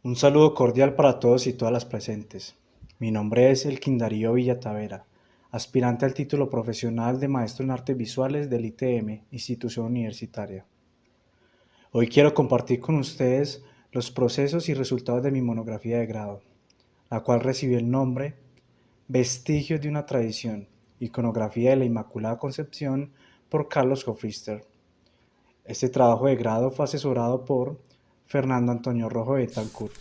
Un saludo cordial para todos y todas las presentes. Mi nombre es Elkin Darío Villatavera, aspirante al título profesional de Maestro en Artes Visuales del ITM, Institución Universitaria. Hoy quiero compartir con ustedes los procesos y resultados de mi monografía de grado, la cual recibió el nombre Vestigios de una tradición, iconografía de la Inmaculada Concepción por Carlos Hofrister. Este trabajo de grado fue asesorado por Fernando Antonio Rojo de Betancourt.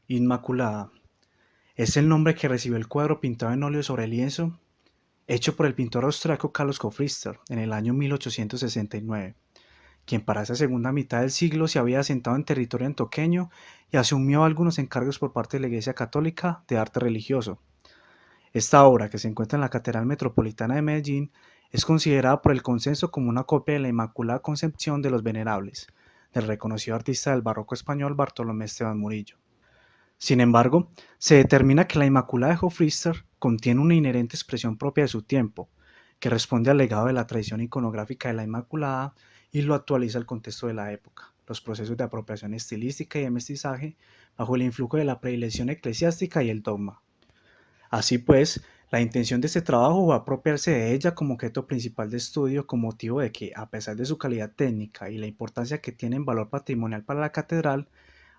Inmaculada es el nombre que recibió el cuadro pintado en óleo sobre lienzo, hecho por el pintor austriaco Carlos Hofrister en el año 1869, quien para esa segunda mitad del siglo se había asentado en territorio antioqueño y asumió algunos encargos por parte de la Iglesia Católica de arte religioso. Esta obra, que se encuentra en la Catedral Metropolitana de Medellín, es considerada por el consenso como una copia de la Inmaculada Concepción de los Venerables, del reconocido artista del barroco español Bartolomé Esteban Murillo. Sin embargo, se determina que la Inmaculada de Hofrister contiene una inherente expresión propia de su tiempo, que responde al legado de la tradición iconográfica de la Inmaculada y lo actualiza al contexto de la época, los procesos de apropiación estilística y de mestizaje bajo el influjo de la predilección eclesiástica y el dogma. Así pues, la intención de este trabajo fue apropiarse de ella como objeto principal de estudio con motivo de que, a pesar de su calidad técnica y la importancia que tiene en valor patrimonial para la catedral,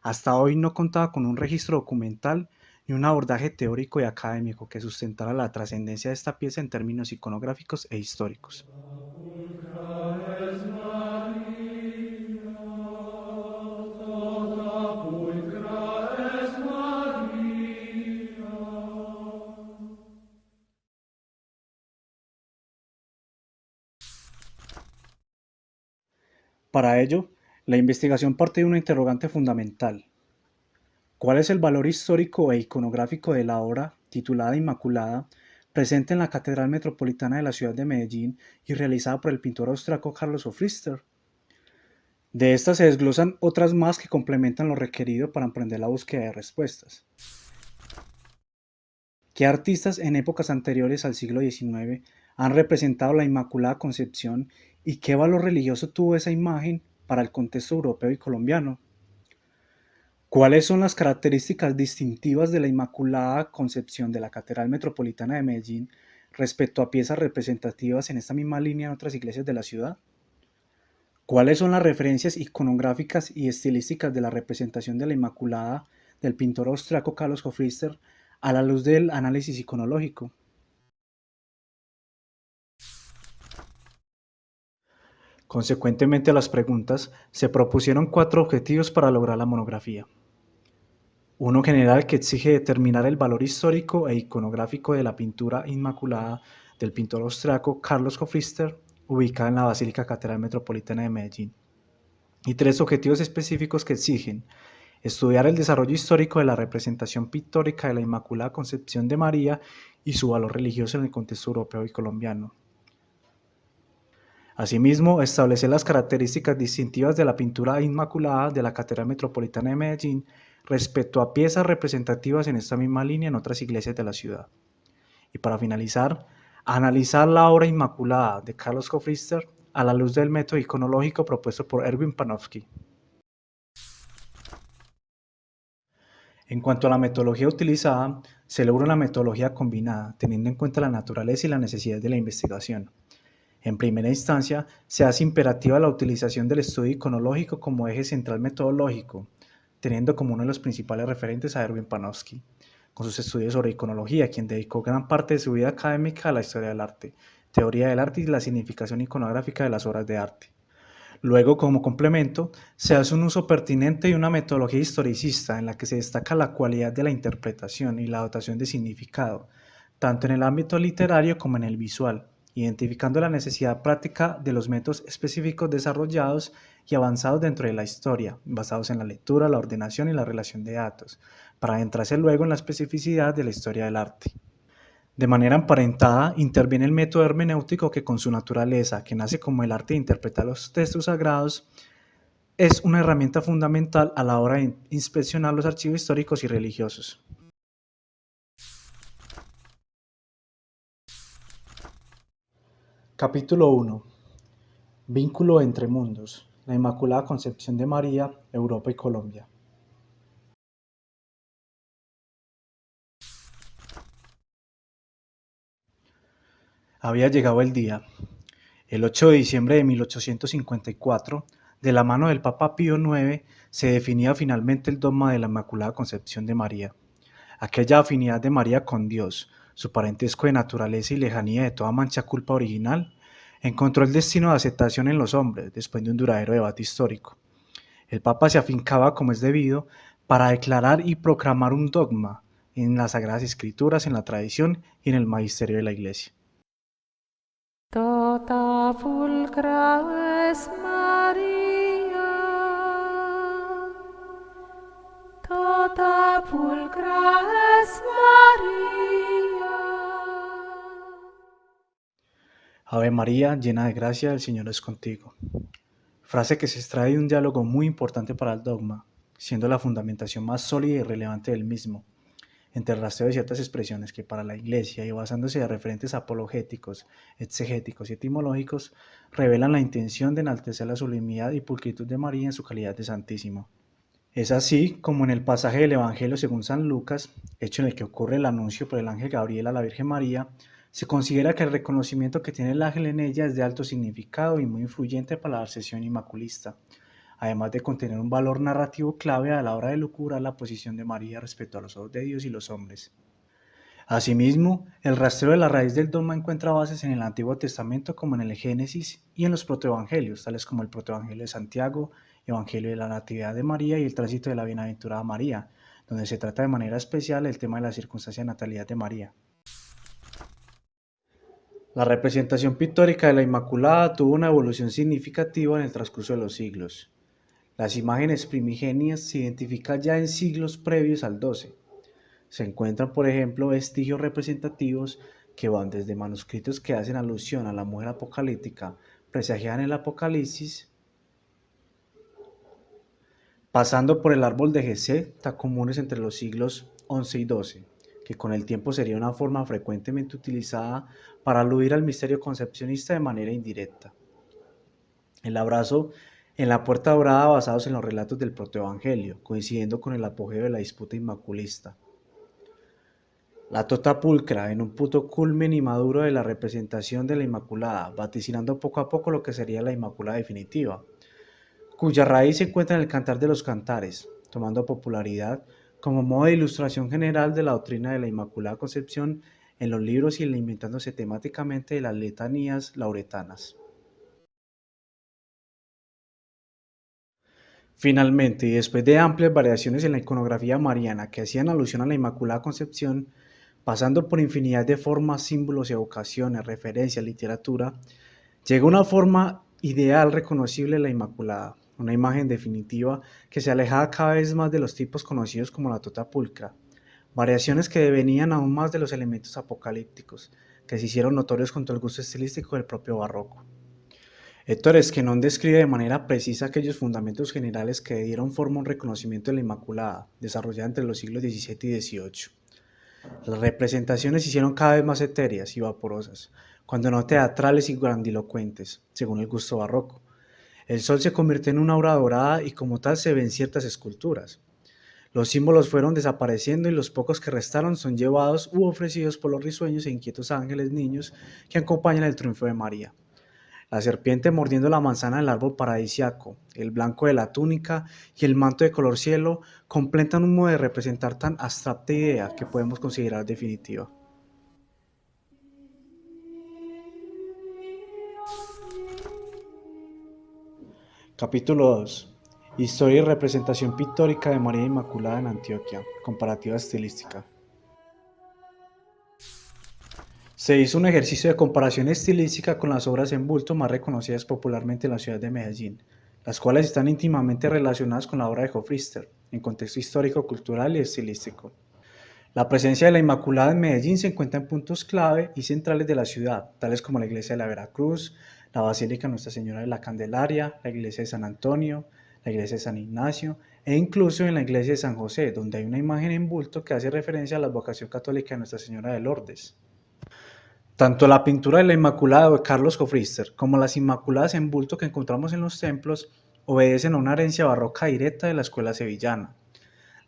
hasta hoy no contaba con un registro documental ni un abordaje teórico y académico que sustentara la trascendencia de esta pieza en términos iconográficos e históricos. Para ello, la investigación parte de una interrogante fundamental: ¿cuál es el valor histórico e iconográfico de la obra, titulada Inmaculada, presente en la Catedral Metropolitana de la ciudad de Medellín y realizada por el pintor austriaco Carlos Hofrister? De estas se desglosan otras más que complementan lo requerido para emprender la búsqueda de respuestas. ¿Qué artistas en épocas anteriores al siglo XIX han representado la Inmaculada Concepción y qué valor religioso tuvo esa imagen para el contexto europeo y colombiano? ¿Cuáles son las características distintivas de la Inmaculada Concepción de la Catedral Metropolitana de Medellín respecto a piezas representativas en esta misma línea en otras iglesias de la ciudad? ¿Cuáles son las referencias iconográficas y estilísticas de la representación de la Inmaculada del pintor austriaco Carlos Hofrister a la luz del análisis iconológico? Consecuentemente a las preguntas, se propusieron 4 objetivos para lograr la monografía. Uno general, que exige determinar el valor histórico e iconográfico de la pintura Inmaculada del pintor austriaco Carlos Hofrister, ubicada en la Basílica Catedral Metropolitana de Medellín. Y 3 objetivos específicos, que exigen estudiar el desarrollo histórico de la representación pictórica de la Inmaculada Concepción de María y su valor religioso en el contexto europeo y colombiano. Asimismo, establecer las características distintivas de la pintura Inmaculada de la Catedral Metropolitana de Medellín respecto a piezas representativas en esta misma línea en otras iglesias de la ciudad. Y para finalizar, analizar la obra Inmaculada de Carlos Hofrister a la luz del método iconológico propuesto por Erwin Panofsky. En cuanto a la metodología utilizada, se logra una metodología combinada, teniendo en cuenta la naturaleza y la necesidad de la investigación. En primera instancia, se hace imperativa la utilización del estudio iconológico como eje central metodológico, teniendo como uno de los principales referentes a Erwin Panofsky, con sus estudios sobre iconología, quien dedicó gran parte de su vida académica a la historia del arte, teoría del arte y la significación iconográfica de las obras de arte. Luego, como complemento, se hace un uso pertinente de una metodología historicista en la que se destaca la cualidad de la interpretación y la dotación de significado, tanto en el ámbito literario como en el visual, identificando la necesidad práctica de los métodos específicos desarrollados y avanzados dentro de la historia, basados en la lectura, la ordenación y la relación de datos, para adentrarse luego en la especificidad de la historia del arte. De manera emparentada, interviene el método hermenéutico, que con su naturaleza, que nace como el arte de interpretar los textos sagrados, es una herramienta fundamental a la hora de inspeccionar los archivos históricos y religiosos. Capítulo 1. Vínculo entre mundos. La Inmaculada Concepción de María, Europa y Colombia. Había llegado el día. El 8 de diciembre de 1854, de la mano del Papa Pío IX, se definía finalmente el dogma de la Inmaculada Concepción de María. Aquella afinidad de María con Dios, su parentesco de naturaleza y lejanía de toda mancha culpa original, encontró el destino de aceptación en los hombres después de un duradero debate histórico. El Papa se afincaba como es debido para declarar y proclamar un dogma en las Sagradas Escrituras, en la tradición y en el magisterio de la Iglesia. Tota pulcra es Maria, tota pulcra es Maria. Ave María, llena de gracia, el Señor es contigo. Frase que se extrae de un diálogo muy importante para el dogma, siendo la fundamentación más sólida y relevante del mismo, entre el rastreo de ciertas expresiones que para la Iglesia y basándose de referentes apologéticos, exegéticos y etimológicos, revelan la intención de enaltecer la sublimidad y pulcritud de María en su calidad de Santísimo. Es así como en el pasaje del Evangelio según San Lucas, hecho en el que ocurre el anuncio por el ángel Gabriel a la Virgen María, se considera que el reconocimiento que tiene el ángel en ella es de alto significado y muy influyente para la obsesión inmaculista, además de contener un valor narrativo clave a la hora de elucubrar la posición de María respecto a los ojos de Dios y los hombres. Asimismo, el rastreo de la raíz del dogma encuentra bases en el Antiguo Testamento como en el Génesis y en los protoevangelios, tales como el protoevangelio de Santiago, Evangelio de la Natividad de María y el tránsito de la Bienaventurada María, donde se trata de manera especial el tema de la circunstancia de natalidad de María. La representación pictórica de la Inmaculada tuvo una evolución significativa en el transcurso de los siglos. Las imágenes primigenias se identifican ya en siglos previos al XII. Se encuentran, por ejemplo, vestigios representativos que van desde manuscritos que hacen alusión a la mujer apocalíptica presagiada en el Apocalipsis, pasando por el árbol de Jesé, tan comunes entre los siglos XI y XII, que con el tiempo sería una forma frecuentemente utilizada para aludir al misterio concepcionista de manera indirecta. El abrazo en la puerta dorada basados en los relatos del protoevangelio, coincidiendo con el apogeo de la disputa inmaculista. La tota pulcra en un punto culmen y maduro de la representación de la Inmaculada, vaticinando poco a poco lo que sería la Inmaculada definitiva, cuya raíz se encuentra en el Cantar de los Cantares, tomando popularidad como modo de ilustración general de la doctrina de la Inmaculada Concepción en los libros y alimentándose temáticamente de las letanías lauretanas. Finalmente, y después de amplias variaciones en la iconografía mariana que hacían alusión a la Inmaculada Concepción, pasando por infinidad de formas, símbolos, evocaciones, referencias, literatura, llega una forma ideal reconocible de la Inmaculada, una imagen definitiva que se alejaba cada vez más de los tipos conocidos como la tota pulcra, variaciones que devenían aún más de los elementos apocalípticos, que se hicieron notorios junto al gusto estilístico del propio barroco. Héctor Esquenón describe de manera precisa aquellos fundamentos generales que dieron forma a un reconocimiento de la Inmaculada, desarrollada entre los siglos XVII y XVIII. Las representaciones se hicieron cada vez más etéreas y vaporosas, cuando no teatrales y grandilocuentes, según el gusto barroco. El sol se convirtió en una aura dorada y como tal se ven ciertas esculturas. Los símbolos fueron desapareciendo y los pocos que restaron son llevados u ofrecidos por los risueños e inquietos ángeles niños que acompañan el triunfo de María. La serpiente mordiendo la manzana del árbol paradisiaco, el blanco de la túnica y el manto de color cielo completan un modo de representar tan abstracta idea que podemos considerar definitiva. Capítulo 2. Historia y representación pictórica de María Inmaculada en Antioquia. Comparativa estilística. Se hizo un ejercicio de comparación estilística con las obras en bulto más reconocidas popularmente en la ciudad de Medellín, las cuales están íntimamente relacionadas con la obra de Hofrister, en contexto histórico, cultural y estilístico. La presencia de la Inmaculada en Medellín se encuentra en puntos clave y centrales de la ciudad, tales como la iglesia de la Veracruz, la Basílica Nuestra Señora de la Candelaria, la iglesia de San Antonio, la iglesia de San Ignacio e incluso en la iglesia de San José, donde hay una imagen en bulto que hace referencia a la vocación católica de Nuestra Señora de Lourdes. Tanto la pintura de la Inmaculada de Carlos Hofrister como las Inmaculadas en bulto que encontramos en los templos obedecen a una herencia barroca directa de la escuela sevillana.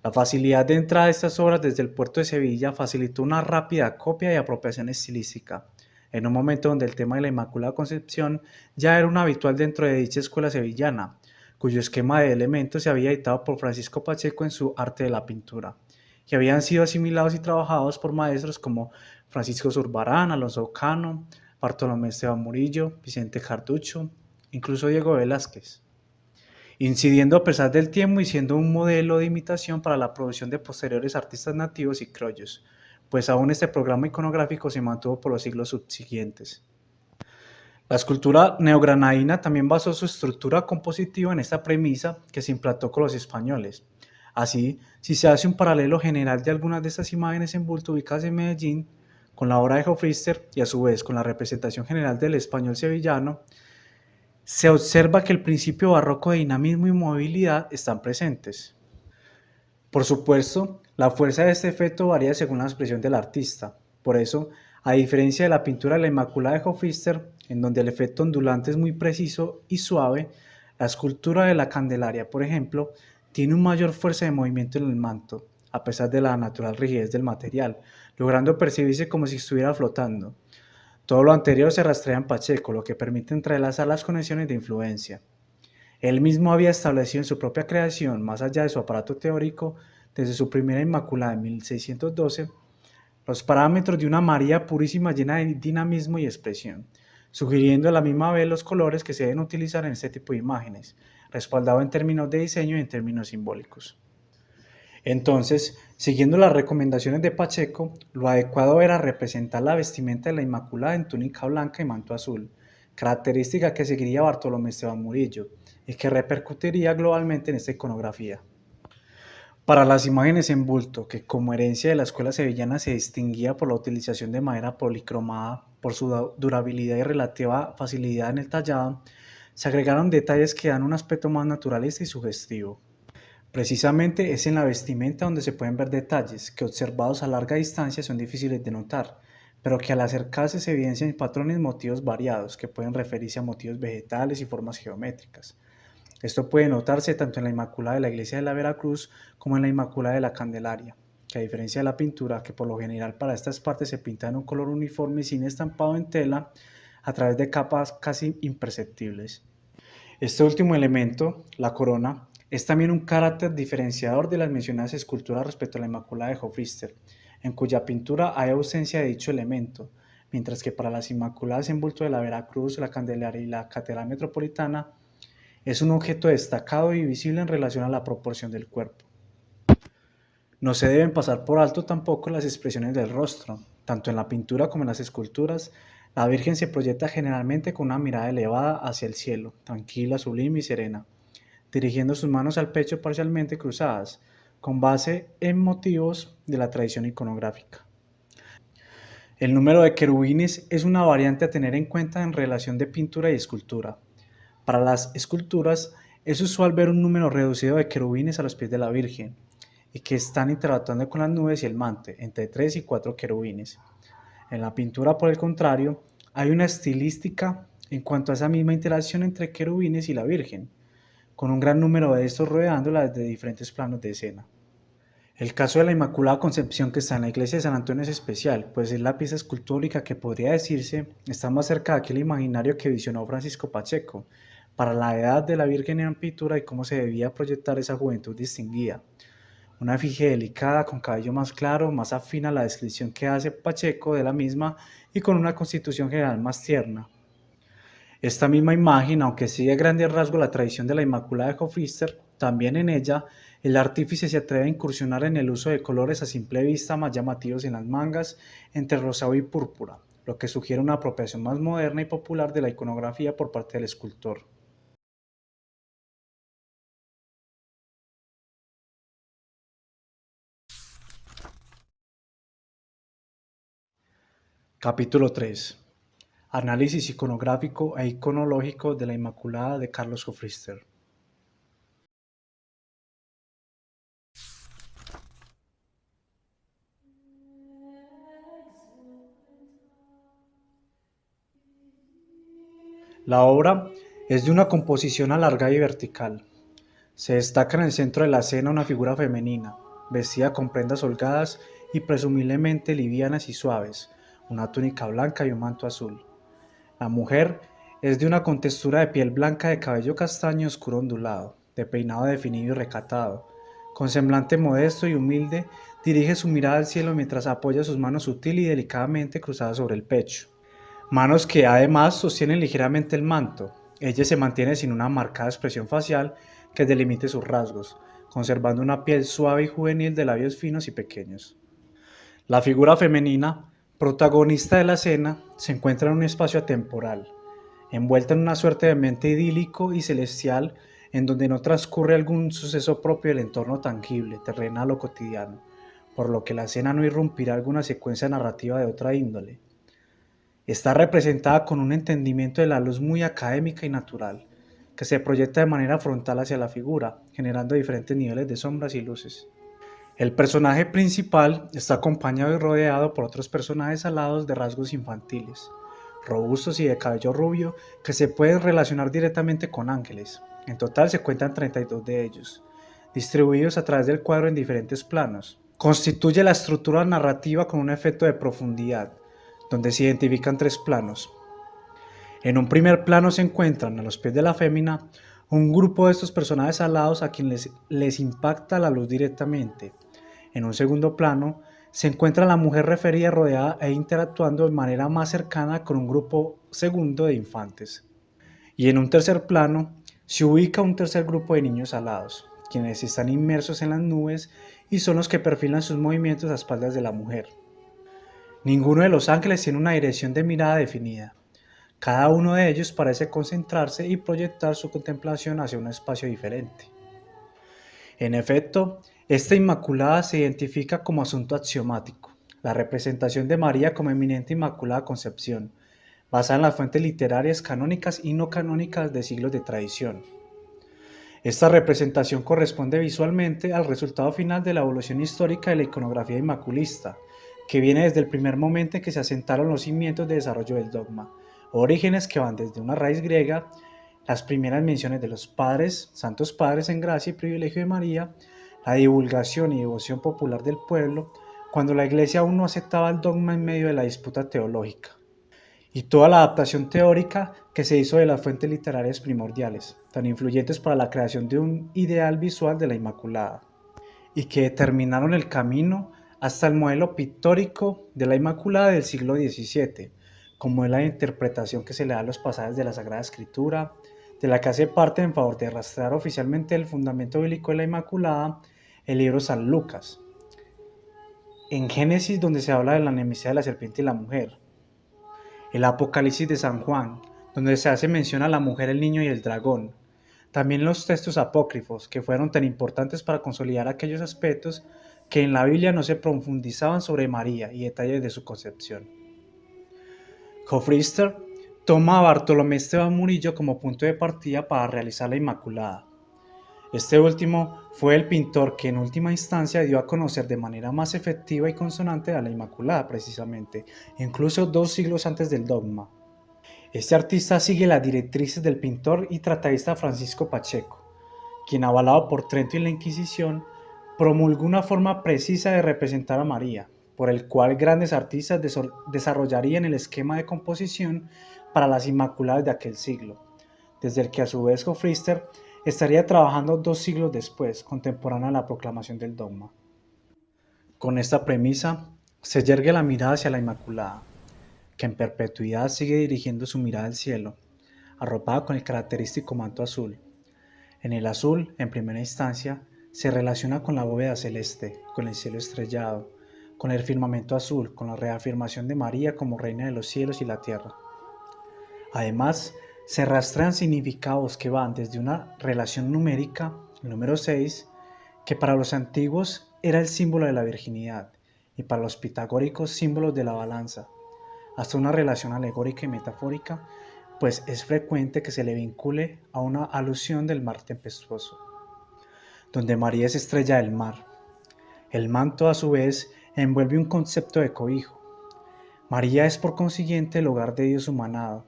La facilidad de entrada de estas obras desde el puerto de Sevilla facilitó una rápida copia y apropiación estilística, en un momento donde el tema de la Inmaculada Concepción ya era un habitual dentro de dicha escuela sevillana, cuyo esquema de elementos se había editado por Francisco Pacheco en su Arte de la Pintura, que habían sido asimilados y trabajados por maestros como Francisco Zurbarán, Alonso Cano, Bartolomé Esteban Murillo, Vicente Carducho, incluso Diego Velázquez, incidiendo a pesar del tiempo y siendo un modelo de imitación para la producción de posteriores artistas nativos y criollos, pues aún este programa iconográfico se mantuvo por los siglos subsiguientes. La escultura neogranadina también basó su estructura compositiva en esta premisa que se implantó con los españoles. Así, si se hace un paralelo general de algunas de estas imágenes en bulto ubicadas en Medellín, con la obra de Hofrister y a su vez con la representación general del español sevillano, se observa que el principio barroco de dinamismo y movilidad están presentes. Por supuesto, la fuerza de este efecto varía según la expresión del artista. Por eso, a diferencia de la pintura de la Inmaculada de Hofrister, en donde el efecto ondulante es muy preciso y suave, la escultura de la Candelaria, por ejemplo, tiene una mayor fuerza de movimiento en el manto, a pesar de la natural rigidez del material, logrando percibirse como si estuviera flotando. Todo lo anterior se rastrea en Pacheco, lo que permite entrelazar las conexiones de influencia. Él mismo había establecido en su propia creación, más allá de su aparato teórico, desde su primera Inmaculada en 1612, los parámetros de una María purísima llena de dinamismo y expresión, sugiriendo a la misma vez los colores que se deben utilizar en este tipo de imágenes, respaldado en términos de diseño y en términos simbólicos. Entonces, siguiendo las recomendaciones de Pacheco, lo adecuado era representar la vestimenta de la Inmaculada en túnica blanca y manto azul, característica que seguiría Bartolomé Esteban Murillo y que repercutiría globalmente en esta iconografía. Para las imágenes en bulto, que como herencia de la escuela sevillana se distinguía por la utilización de madera policromada, por su durabilidad y relativa facilidad en el tallado, se agregaron detalles que dan un aspecto más naturalista y sugestivo. Precisamente es en la vestimenta donde se pueden ver detalles que observados a larga distancia son difíciles de notar, pero que al acercarse se evidencian patrones y motivos variados que pueden referirse a motivos vegetales y formas geométricas. Esto puede notarse tanto en la Inmaculada de la Iglesia de la Veracruz como en la Inmaculada de la Candelaria, que a diferencia de la pintura, que por lo general para estas partes se pinta en un color uniforme y sin estampado en tela, a través de capas casi imperceptibles. Este último elemento, la corona, es también un carácter diferenciador de las mencionadas esculturas respecto a la Inmaculada de Hofrister, en cuya pintura hay ausencia de dicho elemento, mientras que para las Inmaculadas en bulto de la Veracruz, la Candelaria y la Catedral Metropolitana es un objeto destacado y visible en relación a la proporción del cuerpo. No se deben pasar por alto tampoco las expresiones del rostro. Tanto en la pintura como en las esculturas, la Virgen se proyecta generalmente con una mirada elevada hacia el cielo, tranquila, sublime y serena, dirigiendo sus manos al pecho parcialmente cruzadas, con base en motivos de la tradición iconográfica. El número de querubines es una variante a tener en cuenta en relación de pintura y escultura. Para las esculturas es usual ver un número reducido de querubines a los pies de la Virgen y que están interactuando con las nubes y el mante, entre 3 y 4 querubines. En la pintura, por el contrario, hay una estilística en cuanto a esa misma interacción entre querubines y la Virgen, con un gran número de estos rodeándola desde diferentes planos de escena. El caso de la Inmaculada Concepción que está en la iglesia de San Antonio es especial, pues es la pieza escultórica que podría decirse está más cerca de aquel imaginario que visionó Francisco Pacheco, para la edad de la Virgen en pintura y cómo se debía proyectar esa juventud distinguida. Una efigie delicada, con cabello más claro, más afín a la descripción que hace Pacheco de la misma y con una constitución general más tierna. Esta misma imagen, aunque sigue a grandes rasgos la tradición de la Inmaculada de Hofrister, también en ella el artífice se atreve a incursionar en el uso de colores a simple vista más llamativos en las mangas, entre rosado y púrpura, lo que sugiere una apropiación más moderna y popular de la iconografía por parte del escultor. Capítulo 3. Análisis iconográfico e iconológico de la Inmaculada de Carlos Hofrister. La obra es de una composición alargada y vertical. Se destaca en el centro de la escena una figura femenina, vestida con prendas holgadas y presumiblemente livianas y suaves, una túnica blanca y un manto azul. La mujer es de una contextura de piel blanca, de cabello castaño oscuro ondulado, de peinado definido y recatado. Con semblante modesto y humilde, dirige su mirada al cielo mientras apoya sus manos sutil y delicadamente cruzadas sobre el pecho. Manos que además sostienen ligeramente el manto. Ella se mantiene sin una marcada expresión facial que delimite sus rasgos, conservando una piel suave y juvenil de labios finos y pequeños. La figura femenina, protagonista de la escena, se encuentra en un espacio atemporal, envuelta en una suerte de ambiente idílico y celestial en donde no transcurre algún suceso propio del entorno tangible, terrenal o cotidiano, por lo que la escena no irrumpirá alguna secuencia narrativa de otra índole. Está representada con un entendimiento de la luz muy académica y natural, que se proyecta de manera frontal hacia la figura, generando diferentes niveles de sombras y luces. El personaje principal está acompañado y rodeado por otros personajes alados de rasgos infantiles, robustos y de cabello rubio, que se pueden relacionar directamente con ángeles. En total se cuentan 32 de ellos, distribuidos a través del cuadro en diferentes planos. Constituye la estructura narrativa con un efecto de profundidad, donde se identifican tres planos. En un primer plano se encuentran, a los pies de la fémina, un grupo de estos personajes alados a quienes les impacta la luz directamente. En un segundo plano, se encuentra la mujer referida rodeada e interactuando de manera más cercana con un grupo segundo de infantes. Y en un tercer plano, se ubica un tercer grupo de niños alados, quienes están inmersos en las nubes y son los que perfilan sus movimientos a espaldas de la mujer. Ninguno de los ángeles tiene una dirección de mirada definida. Cada uno de ellos parece concentrarse y proyectar su contemplación hacia un espacio diferente. En efecto, esta Inmaculada se identifica como asunto axiomático, la representación de María como eminente Inmaculada Concepción, basada en las fuentes literarias canónicas y no canónicas de siglos de tradición. Esta representación corresponde visualmente al resultado final de la evolución histórica de la iconografía inmaculista, que viene desde el primer momento en que se asentaron los cimientos de desarrollo del dogma, orígenes que van desde una raíz griega, las primeras menciones de los padres, santos padres en gracia y privilegio de María, la divulgación y devoción popular del pueblo, cuando la Iglesia aún no aceptaba el dogma en medio de la disputa teológica, y toda la adaptación teórica que se hizo de las fuentes literarias primordiales, tan influyentes para la creación de un ideal visual de la Inmaculada, y que determinaron el camino hasta el modelo pictórico de la Inmaculada del siglo XVII, como es la interpretación que se le da a los pasajes de la Sagrada Escritura, de la que hace parte en favor de rastrear oficialmente el fundamento bíblico de la Inmaculada, el libro San Lucas. En Génesis, donde se habla de la enemistad de la serpiente y la mujer. El Apocalipsis de San Juan, donde se hace mención a la mujer, el niño y el dragón. También los textos apócrifos, que fueron tan importantes para consolidar aquellos aspectos que en la Biblia no se profundizaban sobre María y detalles de su concepción. Hofrister toma a Bartolomé Esteban Murillo como punto de partida para realizar la Inmaculada. Este último fue el pintor que en última instancia dio a conocer de manera más efectiva y consonante a la Inmaculada precisamente, incluso 2 siglos antes del dogma. Este artista sigue las directrices del pintor y tratadista Francisco Pacheco, quien, avalado por Trento y la Inquisición, promulgó una forma precisa de representar a María, por el cual grandes artistas desarrollarían el esquema de composición para las Inmaculadas de aquel siglo, desde el que a su vez Hofrister estaría trabajando 2 siglos después, contemporáneo a la proclamación del dogma. Con esta premisa, se yergue la mirada hacia la Inmaculada, que en perpetuidad sigue dirigiendo su mirada al cielo, arropada con el característico manto azul. En el azul, en primera instancia, se relaciona con la bóveda celeste, con el cielo estrellado, con el firmamento azul, con la reafirmación de María como reina de los cielos y la tierra. Además, se rastrean significados que van desde una relación numérica, el número 6, que para los antiguos era el símbolo de la virginidad, y para los pitagóricos símbolos de la balanza, hasta una relación alegórica y metafórica, pues es frecuente que se le vincule a una alusión del mar tempestuoso, donde María es estrella del mar. El manto, a su vez, envuelve un concepto de cobijo. María es por consiguiente el hogar de Dios humanado,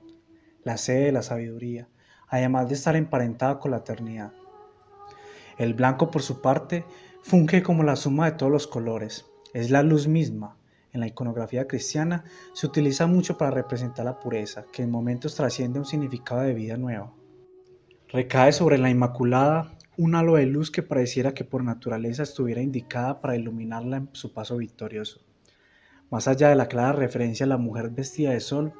la sede de la sabiduría, además de estar emparentada con la eternidad. El blanco, por su parte, funge como la suma de todos los colores, es la luz misma. En la iconografía cristiana se utiliza mucho para representar la pureza, que en momentos trasciende un significado de vida nueva. Recae sobre la Inmaculada un halo de luz que pareciera que por naturaleza estuviera indicada para iluminarla en su paso victorioso. Más allá de la clara referencia a la mujer vestida de sol,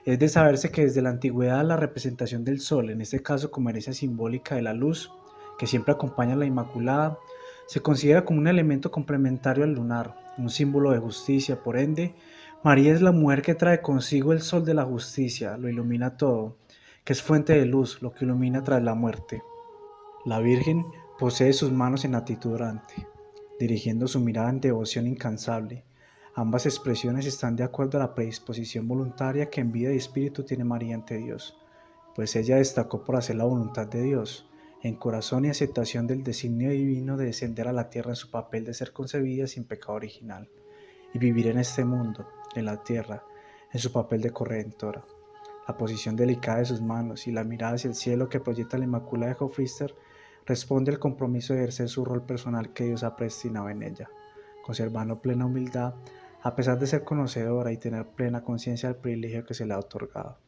es de saberse que desde la antigüedad la representación del sol, en este caso como herencia simbólica de la luz, que siempre acompaña a la Inmaculada, se considera como un elemento complementario al lunar, un símbolo de justicia. Por ende, María es la mujer que trae consigo el sol de la justicia, lo ilumina todo, que es fuente de luz, lo que ilumina tras la muerte. La Virgen posee sus manos en actitud orante, dirigiendo su mirada en devoción incansable. Ambas expresiones están de acuerdo a la predisposición voluntaria que en vida y espíritu tiene María ante Dios, pues ella destacó por hacer la voluntad de Dios, en corazón y aceptación del designio divino de descender a la tierra en su papel de ser concebida sin pecado original, y vivir en este mundo, en la tierra, en su papel de corredentora. La posición delicada de sus manos y la mirada hacia el cielo que proyecta la Inmaculada de Hofrister responde al compromiso de ejercer su rol personal que Dios ha predestinado en ella, conservando plena humildad a pesar de ser conocedora y tener plena conciencia del privilegio que se le ha otorgado.